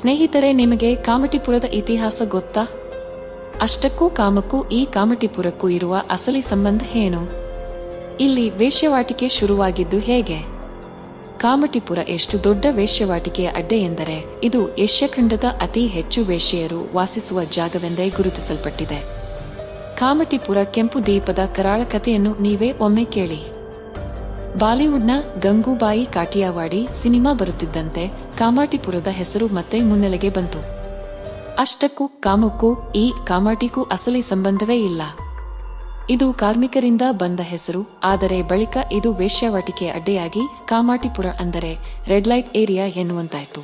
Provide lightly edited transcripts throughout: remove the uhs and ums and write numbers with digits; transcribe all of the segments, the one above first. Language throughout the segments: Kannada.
ಸ್ನೇಹಿತರೆ, ನಿಮಗೆ ಕಾಮಟಿಪುರದ ಇತಿಹಾಸ ಗೊತ್ತಾ? ಅಷ್ಟಕ್ಕೂ ಕಾಮಕ್ಕೂ ಈ ಕಾಮಟಿಪುರಕ್ಕೂ ಇರುವ ಅಸಲಿ ಸಂಬಂಧ ಏನು? ಇಲ್ಲಿ ವೇಶ್ಯವಾಟಿಕೆ ಶುರುವಾಗಿದ್ದು ಹೇಗೆ? ಕಾಮಟಿಪುರ ಎಷ್ಟು ದೊಡ್ಡ ವೇಶ್ಯವಾಟಿಕೆಯ ಅಡ್ಡೆ ಎಂದರೆ ಇದು ಏಷ್ಯಾ ಖಂಡದ ಅತಿ ಹೆಚ್ಚು ವೇಶ್ಯೆಯರು ವಾಸಿಸುವ ಜಾಗವೆಂದೇ ಗುರುತಿಸಲ್ಪಟ್ಟಿದೆ. ಕಾಮಟಿಪುರ ಕೆಂಪು ದೀಪದ ಕರಾಳ ಕಥೆಯನ್ನು ನೀವೇ ಒಮ್ಮೆ ಕೇಳಿ. ಬಾಲಿವುಡ್ನ ಗಂಗೂಬಾಯಿ ಕಾಟಿಯಾವಾಡಿ ಸಿನಿಮಾ ಬರುತ್ತಿದ್ದಂತೆ ಕಾಮಾಟಿಪುರದ ಹೆಸರು ಮತ್ತೆ ಮುನ್ನೆಲೆಗೆ ಬಂತು. ಅಷ್ಟಕ್ಕೂ ಕಾಮಕ್ಕೂ ಈ ಕಾಮಾಟಿಗೂ ಅಸಲಿ ಸಂಬಂಧವೇ ಇಲ್ಲ. ಇದು ಕಾರ್ಮಿಕರಿಂದ ಬಂದ ಹೆಸರು. ಆದರೆ ಬಳಿಕ ಇದು ವೇಶ್ಯಾವಾಟಿಕೆ ಅಡ್ಡೆಯಾಗಿ ಕಾಮಾಟಿಪುರ ಅಂದರೆ ರೆಡ್ ಲೈಟ್ ಏರಿಯಾ ಎನ್ನುವಂತಾಯಿತು.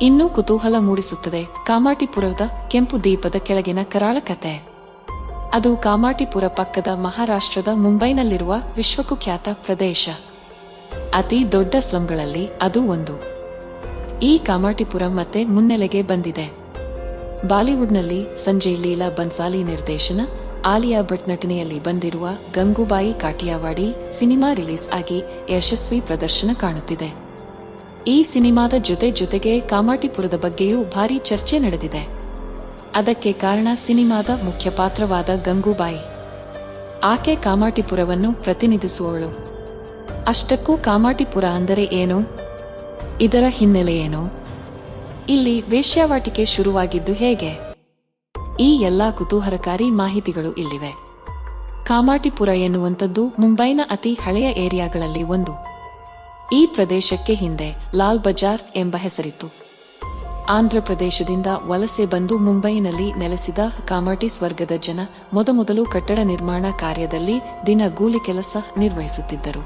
ಇನ್ನೂ ಕುತೂಹಲ ಮೂಡಿಸುತ್ತದೆ ಕಾಮಾಟಿಪುರದ ಕೆಂಪು ದೀಪದ ಕೆಳಗಿನ ಕರಾಳ ಕತೆ. ಅದು ಕಾಮಾಟಿಪುರ ಪಕ್ಕದ ಮಹಾರಾಷ್ಟ್ರದ ಮುಂಬೈನಲ್ಲಿರುವ ವಿಶ್ವಕುಖ್ಯಾತ ಪ್ರದೇಶ. ಅತಿ ದೊಡ್ಡ ಸ್ಲಂಗಳಲ್ಲಿ ಅದು ಒಂದು. ಈ ಕಾಮಾಟಿಪುರ ಮತ್ತೆ ಮುನ್ನೆಲೆಗೆ ಬಂದಿದೆ. ಬಾಲಿವುಡ್ನಲ್ಲಿ ಸಂಜಯ್ ಲೀಲಾ ಬನ್ಸಾಲಿ ನಿರ್ದೇಶನ, ಆಲಿಯಾ ಭಟ್ ನಟನೆಯಲ್ಲಿ ಬಂದಿರುವ ಗಂಗೂಬಾಯಿ ಕಾಟಿಯಾವಾಡಿ ಸಿನಿಮಾ ರಿಲೀಸ್ ಆಗಿ ಯಶಸ್ವಿ ಪ್ರದರ್ಶನ ಕಾಣುತ್ತಿದೆ. ಈ ಸಿನಿಮಾದ ಜೊತೆಗೆ ಕಾಮಾಟಿಪುರದ ಬಗ್ಗೆಯೂ ಭಾರೀ ಚರ್ಚೆ ನಡೆದಿದೆ. ಅದಕ್ಕೆ ಕಾರಣ ಸಿನಿಮಾದ ಮುಖ್ಯ ಪಾತ್ರವಾದ ಗಂಗೂಬಾಯಿ. ಆಕೆ ಕಾಮಾಟಿಪುರವನ್ನು ಪ್ರತಿನಿಧಿಸುವವಳು. ಅಷ್ಟಕ್ಕೂ ಕಾಮಾಟಿಪುರ ಅಂದರೆ ಏನು? ಇದರ ಹಿನ್ನೆಲೆ ಏನು? ಇಲ್ಲಿ ವೇಶ್ಯಾವಾಟಿಕೆ ಶುರುವಾಗಿದ್ದು ಹೇಗೆ? ಈ ಎಲ್ಲಾ ಕುತೂಹಲಕಾರಿ ಮಾಹಿತಿಗಳು ಇಲ್ಲಿವೆ. ಕಾಮಾಟಿಪುರ ಎನ್ನುವಂಥದ್ದು ಮುಂಬೈನ ಅತಿ ಹಳೆಯ ಏರಿಯಾಗಳಲ್ಲಿ ಒಂದು. ಈ ಪ್ರದೇಶಕ್ಕೆ ಹಿಂದೆ ಲಾಲ್ ಬಜಾರ್ ಎಂಬ ಹೆಸರಿತ್ತು. ಆಂಧ್ರಪ್ರದೇಶದಿಂದ ವಲಸೆ ಬಂದು ಮುಂಬೈನಲ್ಲಿ ನೆಲೆಸಿದ ಕಾಮಾಟಿಸ್ ವರ್ಗದ ಜನ ಮೊದಮೊದಲು ಕಟ್ಟಡ ನಿರ್ಮಾಣ ಕಾರ್ಯದಲ್ಲಿ ದಿನಗೂಲಿ ಕೆಲಸ ನಿರ್ವಹಿಸುತ್ತಿದ್ದರು.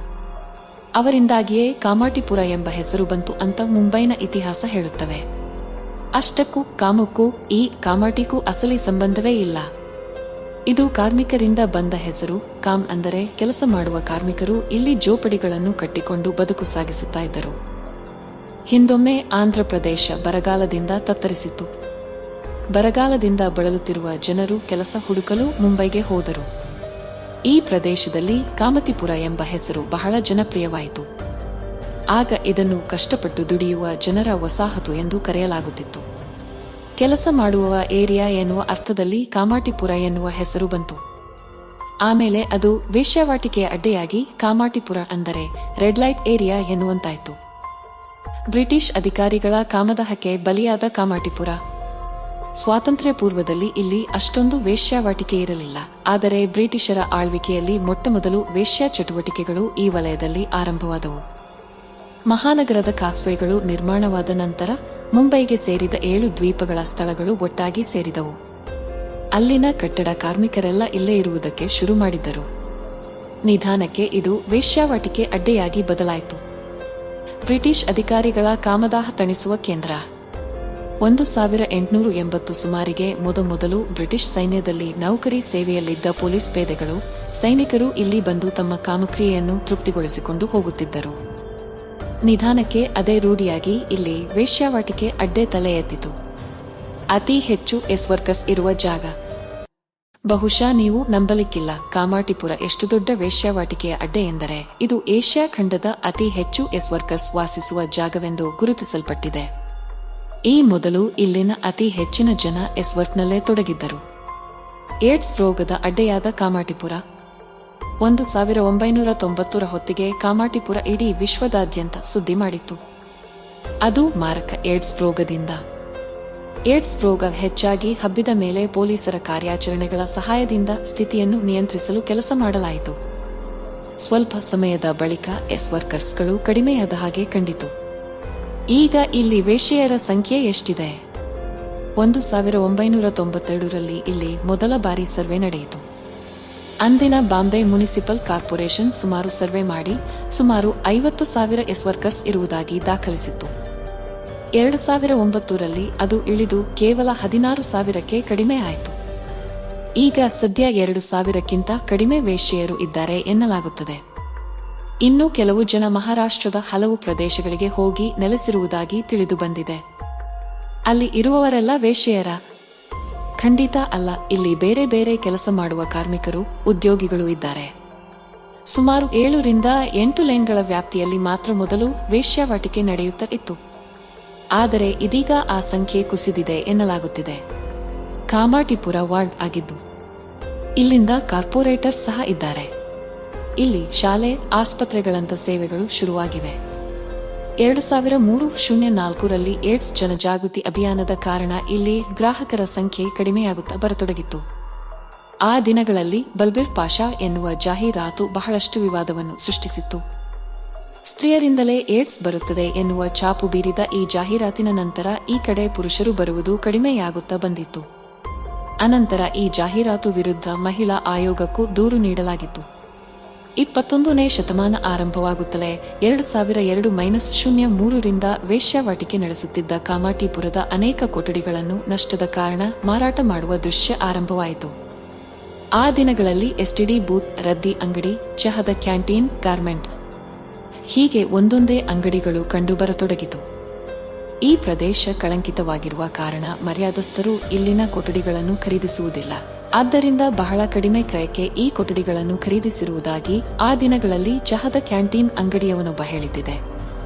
ಅವರಿಂದಾಗಿಯೇ ಕಾಮಾಟಿಪುರ ಎಂಬ ಹೆಸರು ಬಂತು ಅಂತ ಮುಂಬೈನ ಇತಿಹಾಸ ಹೇಳುತ್ತವೆ. ಅಷ್ಟಕ್ಕೂ ಕಾಮಕ್ಕೂ ಈ ಕಾಮಾಟಿಗೂ ಅಸಲಿ ಸಂಬಂಧವೇ ಇಲ್ಲ. ಇದು ಕಾರ್ಮಿಕರಿಂದ ಬಂದ ಹೆಸರು. ಕಾಮ್ ಅಂದರೆ ಕೆಲಸ ಮಾಡುವ ಕಾರ್ಮಿಕರು ಇಲ್ಲಿ ಜೋಪಡಿಗಳನ್ನು ಕಟ್ಟಿಕೊಂಡು ಬದುಕು ಸಾಗಿಸುತ್ತಾ ಇದ್ದರು. ಹಿಂದೊಮ್ಮೆ ಆಂಧ್ರಪ್ರದೇಶ ಬರಗಾಲದಿಂದ ತತ್ತರಿಸಿತ್ತು. ಬರಗಾಲದಿಂದ ಬಳಲುತ್ತಿರುವ ಜನರು ಕೆಲಸ ಹುಡುಕಲು ಮುಂಬೈಗೆ ಹೋದರು. ಈ ಪ್ರದೇಶದಲ್ಲಿ ಕಾಮತಿಪುರ ಎಂಬ ಹೆಸರು ಬಹಳ ಜನಪ್ರಿಯವಾಯಿತು. ಆಗ ಇದನ್ನು ಕಷ್ಟಪಟ್ಟು ದುಡಿಯುವ ಜನರ ವಸಾಹತು ಎಂದು ಕರೆಯಲಾಗುತ್ತಿತ್ತು. ಕೆಲಸ ಮಾಡುವ ಏರಿಯಾ ಎನ್ನುವ ಅರ್ಥದಲ್ಲಿ ಕಾಮಾಟಿಪುರ ಎನ್ನುವ ಹೆಸರು ಬಂತು. ಆಮೇಲೆ ಅದು ವೇಶ್ಯಾವಾಟಿಕೆಯ ಅಡ್ಡೆಯಾಗಿ ಕಾಮಾಟಿಪುರ ಅಂದರೆ ರೆಡ್ ಲೈಟ್ ಏರಿಯಾ ಎನ್ನುವಂತಾಯಿತು. ಬ್ರಿಟಿಷ್ ಅಧಿಕಾರಿಗಳ ಕಾಮದಾಹಕ್ಕೆ ಬಲಿಯಾದ ಕಾಮಾಟಿಪುರ. ಸ್ವಾತಂತ್ರ್ಯ ಪೂರ್ವದಲ್ಲಿ ಇಲ್ಲಿ ಅಷ್ಟೊಂದು ವೇಶ್ಯಾವಾಟಿಕೆ ಇರಲಿಲ್ಲ. ಆದರೆ ಬ್ರಿಟಿಷರ ಆಳ್ವಿಕೆಯಲ್ಲಿ ಮೊಟ್ಟಮೊದಲು ವೇಶ್ಯಾ ಚಟುವಟಿಕೆಗಳು ಈ ವಲಯದಲ್ಲಿ ಆರಂಭವಾದವು. ಮಹಾನಗರದ ಕಾಸ್ವೇಗಳು ನಿರ್ಮಾಣವಾದ ನಂತರ ಮುಂಬೈಗೆ ಸೇರಿದ 7 ದ್ವೀಪಗಳ ಸ್ಥಳಗಳು ಒಟ್ಟಾಗಿ ಸೇರಿದವು. ಅಲ್ಲಿನ ಕಟ್ಟಡ ಕಾರ್ಮಿಕರೆಲ್ಲ ಇಲ್ಲೇ ಇರುವುದಕ್ಕೆ ಶುರು ಮಾಡಿದ್ದರು. ನಿಧಾನಕ್ಕೆ ಇದು ವೇಶ್ಯಾವಾಟಿಕೆ ಅಡ್ಡೆಯಾಗಿ ಬದಲಾಯಿತು. ಬ್ರಿಟಿಷ್ ಅಧಿಕಾರಿಗಳ ಕಾಮದಾಹ ತಣಿಸುವ ಕೇಂದ್ರ. 1880 ಸುಮಾರಿಗೆ ಮೊದಮೊದಲು ಬ್ರಿಟಿಷ್ ಸೈನ್ಯದಲ್ಲಿ ನೌಕರಿ ಸೇವೆಯಲ್ಲಿದ್ದ ಪೊಲೀಸ್ ಪೇದೆಗಳು, ಸೈನಿಕರು ಇಲ್ಲಿ ಬಂದು ತಮ್ಮ ಕಾಮಕ್ರಿಯೆಯನ್ನು ತೃಪ್ತಿಗೊಳಿಸಿಕೊಂಡು ಹೋಗುತ್ತಿದ್ದರು. ನಿಧಾನಕ್ಕೆ ಅದೇ ರೂಢಿಯಾಗಿ ಇಲ್ಲಿ ವೇಶ್ಯಾವಾಟಿಕೆ ಅಡ್ಡೆ ತಲೆ ಎತ್ತಿತು. ಅತಿ ಹೆಚ್ಚು ವರ್ಕರ್ಸ್ ಇರುವ ಜಾಗ. ಬಹುಶಃ ನೀವು ನಂಬಲಿಕ್ಕಿಲ್ಲ, ಕಾಮಾಟಿಪುರ ಎಷ್ಟು ದೊಡ್ಡ ವೇಶ್ಯಾವಾಟಿಕೆಯ ಅಡ್ಡೆ ಎಂದರೆ ಇದು ಏಷ್ಯಾ ಖಂಡದ ಅತಿ ಹೆಚ್ಚು ವರ್ಕರ್ಸ್ ವಾಸಿಸುವ ಜಾಗವೆಂದು ಗುರುತಿಸಲ್ಪಟ್ಟಿದೆ. ಈ ಮೊದಲು ಇಲ್ಲಿನ ಅತಿ ಹೆಚ್ಚಿನ ಜನ ವರ್ಕ್ನಲ್ಲೇ ತೊಡಗಿದ್ದರು. ಏಡ್ಸ್ ರೋಗದ ಅಡ್ಡೆಯಾದ ಕಾಮಾಟಿಪುರ. 1990ರ ಹೊತ್ತಿಗೆ ಕಾಮಾಟಿಪುರ ಇಡೀ ವಿಶ್ವದಾದ್ಯಂತ ಸುದ್ದಿ ಮಾಡಿತ್ತು. ಅದು ಮಾರಕ ಏಡ್ಸ್ ರೋಗದಿಂದ. ಏಡ್ಸ್ ರೋಗ ಹೆಚ್ಚಾಗಿ ಹಬ್ಬಿದ ಮೇಲೆ ಪೊಲೀಸರ ಕಾರ್ಯಾಚರಣೆಗಳ ಸಹಾಯದಿಂದ ಸ್ಥಿತಿಯನ್ನು ನಿಯಂತ್ರಿಸಲು ಕೆಲಸ ಮಾಡಲಾಯಿತು. ಸ್ವಲ್ಪ ಸಮಯದ ಬಳಿಕ ವರ್ಕರ್ಸ್ಗಳು ಕಡಿಮೆಯಾದ ಹಾಗೆ ಕಂಡಿತು. ಈಗ ಇಲ್ಲಿ ವೇಶ್ಯೆಯರ ಸಂಖ್ಯೆ ಎಷ್ಟಿದೆ? 1992ರಲ್ಲಿ ಇಲ್ಲಿ ಮೊದಲ ಬಾರಿ ಸರ್ವೆ ನಡೆಯಿತು. ಅಂದಿನ ಬಾಂಬೆ ಮುನಿಸಿಪಲ್ ಕಾರ್ಪೊರೇಷನ್ ಸುಮಾರು ಸರ್ವೆ ಮಾಡಿ ಸುಮಾರು 50,000 ವರ್ಕರ್ಸ್ ಇರುವುದಾಗಿ ದಾಖಲಿಸಿತ್ತು. 2009ರಲ್ಲಿ ಅದು ಇಳಿದು ಕೇವಲ 16,000ಕ್ಕೆ ಕಡಿಮೆ ಆಯಿತು. ಈಗ ಸದ್ಯ 2,000ಕ್ಕಿಂತ ಕಡಿಮೆ ವೇಶ್ಯೆಯರು ಇದ್ದಾರೆ ಎನ್ನಲಾಗುತ್ತದೆ. ಇನ್ನು ಕೆಲವು ಜನ ಮಹಾರಾಷ್ಟ್ರದ ಹಲವು ಪ್ರದೇಶಗಳಿಗೆ ಹೋಗಿ ನೆಲೆಸಿರುವುದಾಗಿ ತಿಳಿದು ಬಂದಿದೆ. ಅಲ್ಲಿ ಇರುವವರೆಲ್ಲ ವೇಶ್ಯೆಯರ? ಖಂಡಿತ ಅಲ್ಲ. ಇಲ್ಲಿ ಬೇರೆ ಬೇರೆ ಕೆಲಸ ಮಾಡುವ ಕಾರ್ಮಿಕರು, ಉದ್ಯೋಗಿಗಳು ಇದ್ದಾರೆ. ಸುಮಾರು 7 ರಿಂದ 8 ಲೇನ್ಗಳ ವ್ಯಾಪ್ತಿಯಲ್ಲಿ ಮಾತ್ರ ಮೊದಲು ವೇಶ್ಯಾವಾಟಿಕೆ ನಡೆಯುತ್ತಾ ಇತ್ತು. ಆದರೆ ಇದೀಗ ಆ ಸಂಖ್ಯೆ ಕುಸಿದಿದೆ ಎನ್ನಲಾಗುತ್ತಿದೆ. ಕಾಮಾಟಿಪುರ ವಾರ್ಡ್ ಆಗಿದ್ದು ಇಲ್ಲಿಂದ ಕಾರ್ಪೊರೇಟರ್ ಸಹ ಇದ್ದಾರೆ. ಇಲ್ಲಿ ಶಾಲೆ, ಆಸ್ಪತ್ರೆಗಳಂತ ಸೇವೆಗಳು ಶುರುವಾಗಿವೆ. 2003-04ರಲ್ಲಿ ಏಡ್ಸ್ ಜನಜಾಗೃತಿ ಅಭಿಯಾನದ ಕಾರಣ ಇಲ್ಲಿ ಗ್ರಾಹಕರ ಸಂಖ್ಯೆ ಕಡಿಮೆಯಾಗುತ್ತಾ ಬರತೊಡಗಿತ್ತು. ಆ ದಿನಗಳಲ್ಲಿ ಬಲ್ಬಿರ್ ಪಾಷಾ ಎನ್ನುವ ಜಾಹೀರಾತು ಬಹಳಷ್ಟು ವಿವಾದವನ್ನು ಸೃಷ್ಟಿಸಿತ್ತು. ಸ್ತ್ರೀಯರಿಂದಲೇ ಏಡ್ಸ್ ಬರುತ್ತದೆ ಎನ್ನುವ ಛಾಪು ಬೀರಿದ ಈ ಜಾಹೀರಾತಿನ ನಂತರ ಈ ಕಡೆ ಪುರುಷರು ಬರುವುದು ಕಡಿಮೆಯಾಗುತ್ತಾ ಬಂದಿತ್ತು. ಅನಂತರ ಈ ಜಾಹೀರಾತು ವಿರುದ್ಧ ಮಹಿಳಾ ಆಯೋಗಕ್ಕೂ ದೂರು ನೀಡಲಾಗಿತ್ತು. 21ನೇ ಶತಮಾನ ಆರಂಭವಾಗುತ್ತಲೇ 2002-03ರಿಂದ ವೇಶ್ಯಾವಾಟಿಕೆ ನಡೆಸುತ್ತಿದ್ದ ಕಾಮಾಟಿಪುರದ ಅನೇಕ ಕೊಠಡಿಗಳನ್ನು ನಷ್ಟದ ಕಾರಣ ಮಾರಾಟ ಮಾಡುವ ದೃಶ್ಯ ಆರಂಭವಾಯಿತು. ಆ ದಿನಗಳಲ್ಲಿ ಎಸ್ಟಿಡಿ ಬೂತ್, ರದ್ದಿ ಅಂಗಡಿ, ಚಹದ ಕ್ಯಾಂಟೀನ್, ಗಾರ್ಮೆಂಟ್ ಹೀಗೆ ಒಂದೊಂದೇ ಅಂಗಡಿಗಳು ಕಂಡುಬರತೊಡಗಿತು. ಈ ಪ್ರದೇಶ ಕಳಂಕಿತವಾಗಿರುವ ಕಾರಣ ಮರ್ಯಾದಸ್ಥರು ಇಲ್ಲಿನ ಕೊಠಡಿಗಳನ್ನು ಖರೀದಿಸುವುದಿಲ್ಲ. ಆದ್ದರಿಂದ ಬಹಳ ಕಡಿಮೆ ಕ್ರಯಕ್ಕೆ ಈ ಕೊಠಡಿಗಳನ್ನು ಖರೀದಿಸಿರುವುದಾಗಿ ಆ ದಿನಗಳಲ್ಲಿ ಚಹದ ಕ್ಯಾಂಟೀನ್ ಅಂಗಡಿಯವನೊಬ್ಬ ಹೇಳಿದ್ದಿದೆ.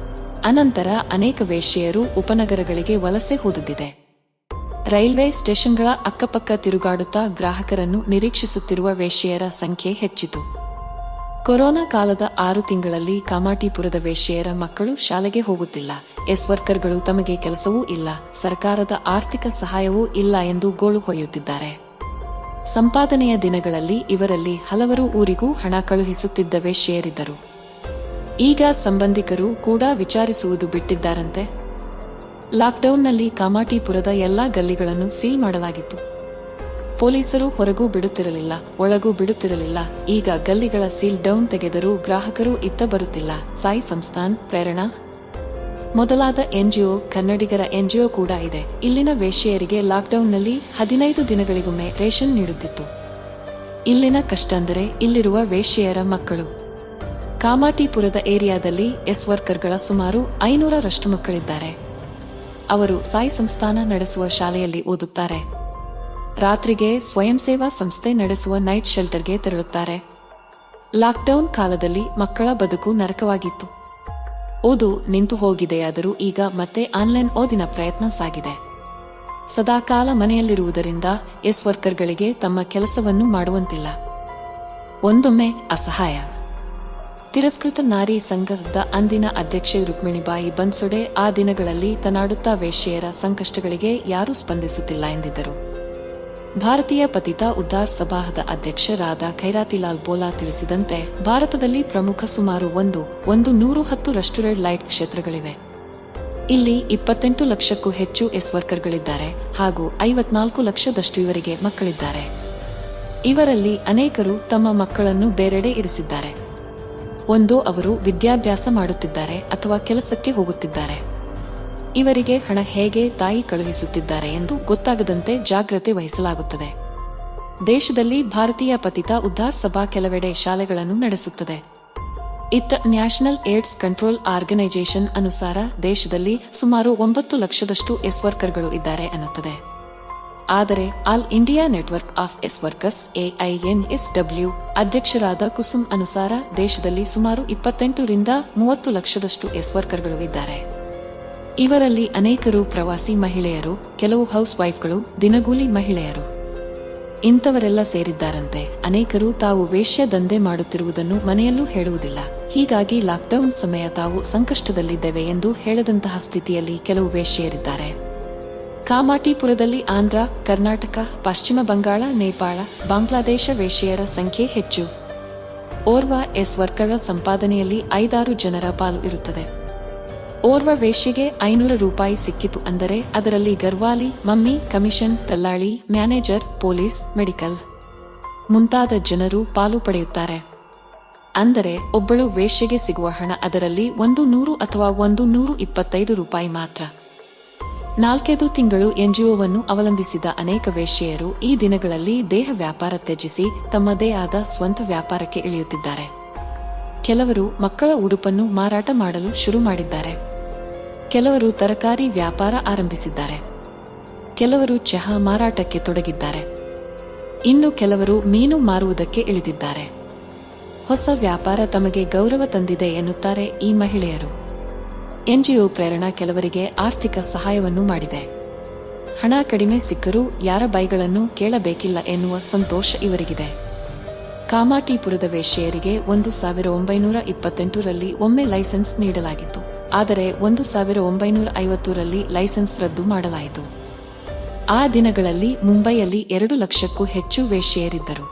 ಅನಂತರ ಅನೇಕ ವೇಶ್ಯೆಯರು ಉಪನಗರಗಳಿಗೆ ವಲಸೆ ಹೋದದ್ದಿದೆ. ರೈಲ್ವೆ ಸ್ಟೇಷನ್ಗಳ ಅಕ್ಕಪಕ್ಕ ತಿರುಗಾಡುತ್ತಾ ಗ್ರಾಹಕರನ್ನು ನಿರೀಕ್ಷಿಸುತ್ತಿರುವ ವೇಶ್ಯೆಯರ ಸಂಖ್ಯೆ ಹೆಚ್ಚಿತು. ಕೊರೋನಾ ಕಾಲದ 6 ತಿಂಗಳಲ್ಲಿ ಕಾಮಾಟಿಪುರದ ವೇಶ್ಯೆಯರ ಮಕ್ಕಳು ಶಾಲೆಗೆ ಹೋಗುತ್ತಿಲ್ಲ, ಎಸ್ ವರ್ಕರ್ಗಳು ತಮಗೆ ಕೆಲಸವೂ ಇಲ್ಲ, ಸರ್ಕಾರದ ಆರ್ಥಿಕ ಸಹಾಯವೂ ಇಲ್ಲ ಎಂದು ಗೋಳು ಹೊಯ್ಯುತ್ತಿದ್ದಾರೆ. ಸಂಪಾದನೆಯ ದಿನಗಳಲ್ಲಿ ಇವರಲ್ಲಿ ಹಲವರು ಊರಿಗೂ ಹಣ ಕಳುಹಿಸುತ್ತಿದ್ದ ವೇಶ್ಯೆಯರಿದ್ದರು. ಈಗ ಸಂಬಂಧಿಕರು ಕೂಡ ವಿಚಾರಿಸುವುದು ಬಿಟ್ಟಿದ್ದಾರಂತೆ. ಲಾಕ್ಡೌನ್ನಲ್ಲಿ ಕಾಮಾಟಿಪುರದ ಎಲ್ಲಾ ಗಲ್ಲಿಗಳನ್ನು ಸೀಲ್ ಮಾಡಲಾಗಿತ್ತು. ಪೊಲೀಸರು ಹೊರಗೂ ಬಿಡುತ್ತಿರಲಿಲ್ಲ, ಒಳಗೂ ಬಿಡುತ್ತಿರಲಿಲ್ಲ. ಈಗ ಗಲ್ಲಿಗಳ ಸೀಲ್ ಡೌನ್ ತೆಗೆದರೂ ಗ್ರಾಹಕರು ಇತ್ತ ಬರುತ್ತಿಲ್ಲ. ಸಾಯಿ ಸಂಸ್ಥಾನ್, ಪ್ರೇರಣಾ ಮೊದಲಾದ ಎನ್ಜಿಒ, ಕನ್ನಡಿಗರ ಎನ್ಜಿಒ ಕೂಡ ಇದೆ. ಇಲ್ಲಿನ ವೇಶ್ಯೆಯರಿಗೆ ಲಾಕ್ಡೌನ್ನಲ್ಲಿ 15 ದಿನಗಳಿಗೊಮ್ಮೆ ರೇಷನ್ ನೀಡುತ್ತಿತ್ತು. ಇಲ್ಲಿನ ಕಷ್ಟ ಅಂದರೆ ಇಲ್ಲಿರುವ ವೇಶ್ಯೆಯರ ಮಕ್ಕಳು. ಕಾಮಾಟಿಪುರದ ಏರಿಯಾದಲ್ಲಿ ಎಸ್ ವರ್ಕರ್ಗಳ ಸುಮಾರು 500ರಷ್ಟು ಮಕ್ಕಳಿದ್ದಾರೆ. ಅವರು ಸಾಯಿ ಸಂಸ್ಥಾನ ನಡೆಸುವ ಶಾಲೆಯಲ್ಲಿ ಓದುತ್ತಾರೆ. ರಾತ್ರಿಗೆ ಸ್ವಯಂ ಸೇವಾ ಸಂಸ್ಥೆ ನಡೆಸುವ ನೈಟ್ ಶೆಲ್ಟರ್ಗೆ ತೆರಳುತ್ತಾರೆ. ಲಾಕ್ಡೌನ್ ಕಾಲದಲ್ಲಿ ಮಕ್ಕಳ ಬದುಕು ನರಕವಾಗಿತ್ತು. ಓದು ನಿಂತು ಹೋಗಿದೆಯಾದರೂ ಈಗ ಮತ್ತೆ ಆನ್ಲೈನ್ ಓದಿನ ಪ್ರಯತ್ನ ಸಾಗಿದೆ. ಸದಾಕಾಲ ಮನೆಯಲ್ಲಿರುವುದರಿಂದ ಎಸ್ ವರ್ಕರ್ಗಳಿಗೆ ತಮ್ಮ ಕೆಲಸವನ್ನು ಮಾಡುವಂತಿಲ್ಲ. ಒಂದೊಮ್ಮೆ ಅಸಹಾಯ. ತಿರಸ್ಕೃತ ನಾರಿ ಸಂಘದ ಅಂದಿನ ಅಧ್ಯಕ್ಷೆ ರುಕ್ಮಿಣಿಬಾಯಿ ಬನ್ಸೊಡೆ ಆ ದಿನಗಳಲ್ಲಿ ತನಾಡುತ್ತಾ ವೇಶ್ಯೆಯರ ಸಂಕಷ್ಟಗಳಿಗೆ ಯಾರೂ ಸ್ಪಂದಿಸುತ್ತಿಲ್ಲ ಎಂದಿದ್ದರು. ಭಾರತೀಯ ಪತಿತಾ ಉದ್ಧಾರ್ ಸಭಾದ ಅಧ್ಯಕ್ಷರಾದ ಖೈರಾತಿಲಾಲ್ ಬೋಲಾ ತಿಳಿಸಿದಂತೆ ಭಾರತದಲ್ಲಿ ಪ್ರಮುಖ ಸುಮಾರು 110 ರೆಡ್ ಲೈಟ್ ಕ್ಷೇತ್ರಗಳಿವೆ. ಇಲ್ಲಿ 28 ಲಕ್ಷಕ್ಕೂ ಹೆಚ್ಚು ಎಸ್ ವರ್ಕರ್ಗಳಿದ್ದಾರೆ ಹಾಗೂ 54 ಲಕ್ಷದಷ್ಟು ಇವರಿಗೆ ಮಕ್ಕಳಿದ್ದಾರೆ. ಇವರಲ್ಲಿ ಅನೇಕರು ತಮ್ಮ ಮಕ್ಕಳನ್ನು ಬೇರೆಡೆ ಇರಿಸಿದ್ದಾರೆ. ಒಂದೋ ಅವರು ವಿದ್ಯಾಭ್ಯಾಸ ಮಾಡುತ್ತಿದ್ದಾರೆ ಅಥವಾ ಕೆಲಸಕ್ಕೆ ಹೋಗುತ್ತಿದ್ದಾರೆ. ಇವರಿಗೆ ಹಣ ಹೇಗೆ ತಾಯಿ ಕಳುಹಿಸುತ್ತಿದ್ದಾರೆ ಎಂದು ಗೊತ್ತಾಗದಂತೆ ಜಾಗ್ರತೆ ವಹಿಸಲಾಗುತ್ತದೆ. ದೇಶದಲ್ಲಿ ಭಾರತೀಯ ಪತಿತಾ ಉದ್ಧಾರ್ ಸಭಾ ಕೆಲವೆಡೆ ಶಾಲೆಗಳನ್ನು ನಡೆಸುತ್ತದೆ. ಇತ್ತ ನ್ಯಾಷನಲ್ ಏಡ್ಸ್ ಕಂಟ್ರೋಲ್ ಆರ್ಗನೈಸೇಷನ್ ಅನುಸಾರ ದೇಶದಲ್ಲಿ ಸುಮಾರು 9 ಲಕ್ಷದಷ್ಟು ಎಸ್ ವರ್ಕರ್ಗಳು ಇದ್ದಾರೆ ಎನ್ನುತ್ತದೆ. ಆದರೆ ಆಲ್ ಇಂಡಿಯಾ ನೆಟ್ವರ್ಕ್ ಆಫ್ ಎಸ್ ವರ್ಕರ್ಸ್ AINSW ಅಧ್ಯಕ್ಷರಾದ ಕುಸುಮ್ ಅನುಸಾರ ದೇಶದಲ್ಲಿ ಸುಮಾರು 28-30 ಲಕ್ಷದಷ್ಟು ಎಸ್ ವರ್ಕರ್ಗಳು ಇದ್ದಾರೆ. ಇವರಲ್ಲಿ ಅನೇಕರು ಪ್ರವಾಸಿ ಮಹಿಳೆಯರು, ಕೆಲವು ಹೌಸ್ ವೈಫ್ಗಳು, ದಿನಗೂಲಿ ಮಹಿಳೆಯರು. ಇಂಥವರೆಲ್ಲ ಸೇರಿದ್ದಾರಂತೆ. ಅನೇಕರು ತಾವು ವೇಶ್ಯ ದಂಧೆ ಮಾಡುತ್ತಿರುವುದನ್ನು ಮನೆಯಲ್ಲೂ ಹೇಳುವುದಿಲ್ಲ. ಹೀಗಾಗಿ ಲಾಕ್ಡೌನ್ ಸಮಯ ತಾವು ಸಂಕಷ್ಟದಲ್ಲಿದ್ದೇವೆ ಎಂದು ಹೇಳದಂತಹ ಸ್ಥಿತಿಯಲ್ಲಿ ಕೆಲವು ವೇಶ್ಯೆಯರಿದ್ದಾರೆ. ಕಾಮಾಟಿಪುರದಲ್ಲಿ ಆಂಧ್ರ, ಕರ್ನಾಟಕ, ಪಶ್ಚಿಮ ಬಂಗಾಳ, ನೇಪಾಳ, ಬಾಂಗ್ಲಾದೇಶ ವೇಶ್ಯೆಯರ ಸಂಖ್ಯೆ ಹೆಚ್ಚು. ಓರ್ವ ಎಸ್ ವರ್ಕರ್ ಸಂಪಾದನೆಯಲ್ಲಿ 5-6 ಜನರ ಪಾಲು ಇರುತ್ತದೆ. ಓರ್ವ ವೇಶ್ಯೆಗೆ 500 ರೂಪಾಯಿ ಸಿಕ್ಕಿತು ಅಂದರೆ ಅದರಲ್ಲಿ ಗರ್ವಾಲಿ, ಮಮ್ಮಿ, ಕಮಿಷನ್, ದಲ್ಲಾಳಿ, ಮ್ಯಾನೇಜರ್, ಪೊಲೀಸ್, ಮೆಡಿಕಲ್ ಮುಂತಾದ ಜನರು ಪಾಲು ಪಡೆಯುತ್ತಾರೆ. ಅಂದರೆ ಒಬ್ಬಳು ವೇಶ್ಯೆಗೆ ಸಿಗುವ ಹಣ ಅದರಲ್ಲಿ 100 ಅಥವಾ 125 ರೂಪಾಯಿ ಮಾತ್ರ. 4 ತಿಂಗಳು ಎನ್ಜಿಒವನ್ನು ಅವಲಂಬಿಸಿದ ಅನೇಕ ವೇಶ್ಯೆಯರು ಈ ದಿನಗಳಲ್ಲಿ ದೇಹ ವ್ಯಾಪಾರ ತ್ಯಜಿಸಿ ತಮ್ಮದೇ ಆದ ಸ್ವಂತ ವ್ಯಾಪಾರಕ್ಕೆ ಇಳಿಯುತ್ತಿದ್ದಾರೆ. ಕೆಲವರು ಮಕ್ಕಳ ಉಡುಪನ್ನು ಮಾರಾಟ ಮಾಡಲು ಶುರು ಮಾಡಿದ್ದಾರೆ. ಕೆಲವರು ತರಕಾರಿ ವ್ಯಾಪಾರ ಆರಂಭಿಸಿದ್ದಾರೆ. ಕೆಲವರು ಚಹಾ ಮಾರಾಟಕ್ಕೆ ತೊಡಗಿದ್ದಾರೆ. ಇನ್ನು ಕೆಲವರು ಮೀನು ಮಾರುವುದಕ್ಕೆ ಇಳಿದಿದ್ದಾರೆ. ಹೊಸ ವ್ಯಾಪಾರ ತಮಗೆ ಗೌರವ ತಂದಿದೆ ಎನ್ನುತ್ತಾರೆ ಈ ಮಹಿಳೆಯರು. ಎನ್ಜಿಒ ಪ್ರೇರಣಾ ಕೆಲವರಿಗೆ ಆರ್ಥಿಕ ಸಹಾಯವನ್ನು ಮಾಡಿದೆ. ಹಣ ಕಡಿಮೆ ಸಿಕ್ಕರೂ ಯಾರ ಬೈಗಳನ್ನು ಕೇಳಬೇಕಿಲ್ಲ ಎನ್ನುವ ಸಂತೋಷ ಇವರಿಗಿದೆ. ಕಾಮಾಟಿಪುರದ ವೇಶ್ಯೆಯರಿಗೆ 1928ರಲ್ಲಿ ಒಮ್ಮೆ ಲೈಸೆನ್ಸ್ ನೀಡಲಾಗಿತ್ತು. ಆದರೆ 1950ರಲ್ಲಿ ಲೈಸೆನ್ಸ್ ರದ್ದು ಮಾಡಲಾಯಿತು. ಆ ದಿನಗಳಲ್ಲಿ ಮುಂಬೈಯಲ್ಲಿ 2 ಲಕ್ಷಕ್ಕೂ ಹೆಚ್ಚು ವೇಶ್ಯೆಯರಿದ್ದರು.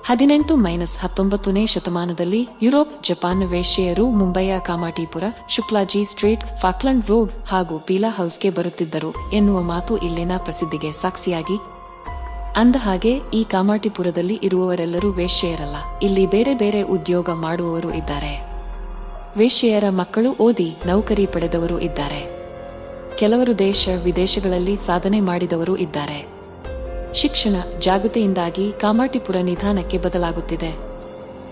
18-19ನೇ ಶತಮಾನದಲ್ಲಿ Europe, Japan ವೇಶ್ಯೆಯರು ಮುಂಬೈಯ Kamathipura, ಶುಕ್ಲಾಜಿ street, ಫಾಕ್ಲಂಡ್ road ಹಾಗೂ ಪೀಲಾ ಹೌಸ್ಗೆ ಬರುತ್ತಿದ್ದರು ಎನ್ನುವ ಮಾತು ಇಲ್ಲಿನ ಪ್ರಸಿದ್ಧಿಗೆ ಸಾಕ್ಷಿಯಾಗಿ. ಅಂದಹಾಗೆ ಈ ಕಾಮಾಟಿಪುರದಲ್ಲಿ ಇರುವವರೆಲ್ಲರೂ ವೇಶ್ಯೆಯರಲ್ಲ. ಇಲ್ಲಿ ಬೇರೆ ಬೇರೆ ಉದ್ಯೋಗ ಮಾಡುವವರು ಇದ್ದಾರೆ. ವೇಶ್ಯೆಯರ ಮಕ್ಕಳು ಓದಿ ನೌಕರಿ ಪಡೆದವರು ಇದ್ದಾರೆ. ಕೆಲವರು ದೇಶ ವಿದೇಶಗಳಲ್ಲಿ ಸಾಧನೆ ಮಾಡಿದವರು ಇದ್ದಾರೆ. ಶಿಕ್ಷಣ ಜಾಗೃತಿಯಿಂದಾಗಿ ಕಾಮಾಟಿಪುರ ನಿಧಾನಕ್ಕೆ ಬದಲಾಗುತ್ತಿದೆ.